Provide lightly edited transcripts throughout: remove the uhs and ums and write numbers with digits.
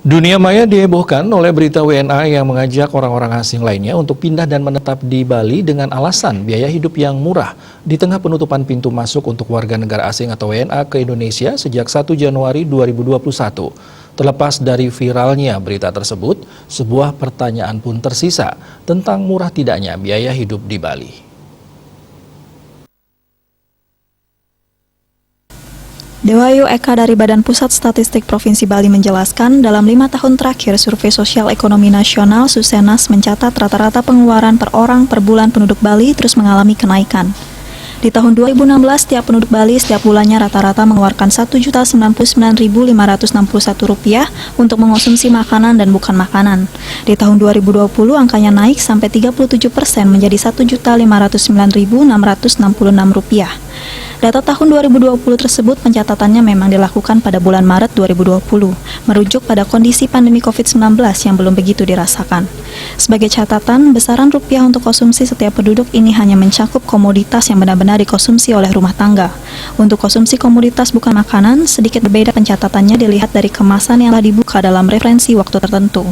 Dunia maya dihebohkan oleh berita WNA yang mengajak orang-orang asing lainnya untuk pindah dan menetap di Bali dengan alasan biaya hidup yang murah di tengah penutupan pintu masuk untuk warga negara asing atau WNA ke Indonesia sejak 1 Januari 2021. Terlepas dari viralnya berita tersebut, sebuah pertanyaan pun tersisa tentang murah tidaknya biaya hidup di Bali. Dewayu Eka dari Badan Pusat Statistik Provinsi Bali menjelaskan, dalam 5 tahun terakhir Survei Sosial Ekonomi Nasional Susenas mencatat rata-rata pengeluaran per orang per bulan penduduk Bali terus mengalami kenaikan. Di tahun 2016, setiap penduduk Bali setiap bulannya rata-rata mengeluarkan Rp1.099.561 untuk mengonsumsi makanan dan bukan makanan. Di tahun 2020, angkanya naik sampai 37% menjadi Rp1.509.666. Data tahun 2020 tersebut pencatatannya memang dilakukan pada bulan Maret 2020, merujuk pada kondisi pandemi COVID-19 yang belum begitu dirasakan. Sebagai catatan, besaran rupiah untuk konsumsi setiap penduduk ini hanya mencakup komoditas yang benar-benar dikonsumsi oleh rumah tangga. Untuk konsumsi komoditas bukan makanan, sedikit berbeda pencatatannya dilihat dari kemasan yang telah dibuka dalam referensi waktu tertentu.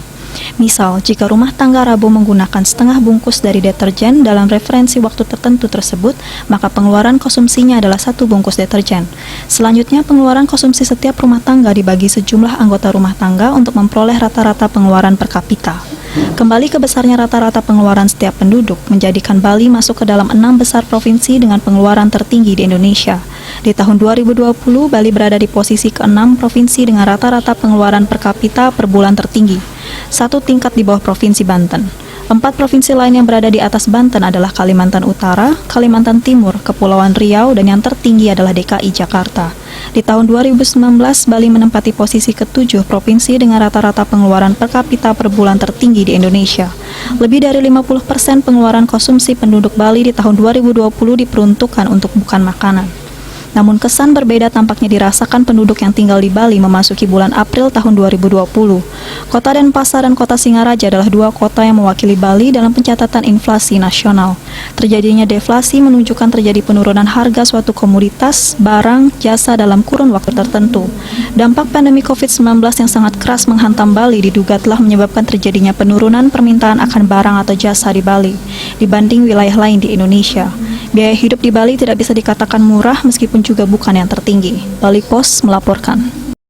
Misal, jika rumah tangga Rabu menggunakan setengah bungkus dari deterjen dalam referensi waktu tertentu tersebut, maka pengeluaran konsumsinya adalah 1 bungkus deterjen. Selanjutnya, pengeluaran konsumsi setiap rumah tangga dibagi sejumlah anggota rumah tangga untuk memperoleh rata-rata pengeluaran per kapita. Kembali ke besarnya rata-rata pengeluaran setiap penduduk, menjadikan Bali masuk ke dalam 6 besar provinsi dengan pengeluaran tertinggi di Indonesia. Di tahun 2020, Bali berada di posisi ke-6 provinsi dengan rata-rata pengeluaran per kapita per bulan tertinggi, 1 tingkat di bawah Provinsi Banten. 4 provinsi lain yang berada di atas Banten adalah Kalimantan Utara, Kalimantan Timur, Kepulauan Riau, dan yang tertinggi adalah DKI Jakarta. Di tahun 2019, Bali menempati posisi ke-7 provinsi dengan rata-rata pengeluaran per kapita per bulan tertinggi di Indonesia. Lebih dari 50% pengeluaran konsumsi penduduk Bali di tahun 2020 diperuntukkan untuk bukan makanan. Namun kesan berbeda tampaknya dirasakan penduduk yang tinggal di Bali memasuki bulan April tahun 2020. Kota Denpasar dan Kota Singaraja adalah 2 kota yang mewakili Bali dalam pencatatan inflasi nasional. Terjadinya deflasi menunjukkan terjadi penurunan harga suatu komoditas, barang, jasa dalam kurun waktu tertentu. Dampak pandemi COVID-19 yang sangat keras menghantam Bali diduga telah menyebabkan terjadinya penurunan permintaan akan barang atau jasa di Bali dibanding wilayah lain di Indonesia. Biaya hidup di Bali tidak bisa dikatakan murah meskipun juga bukan yang tertinggi. Bali Post melaporkan.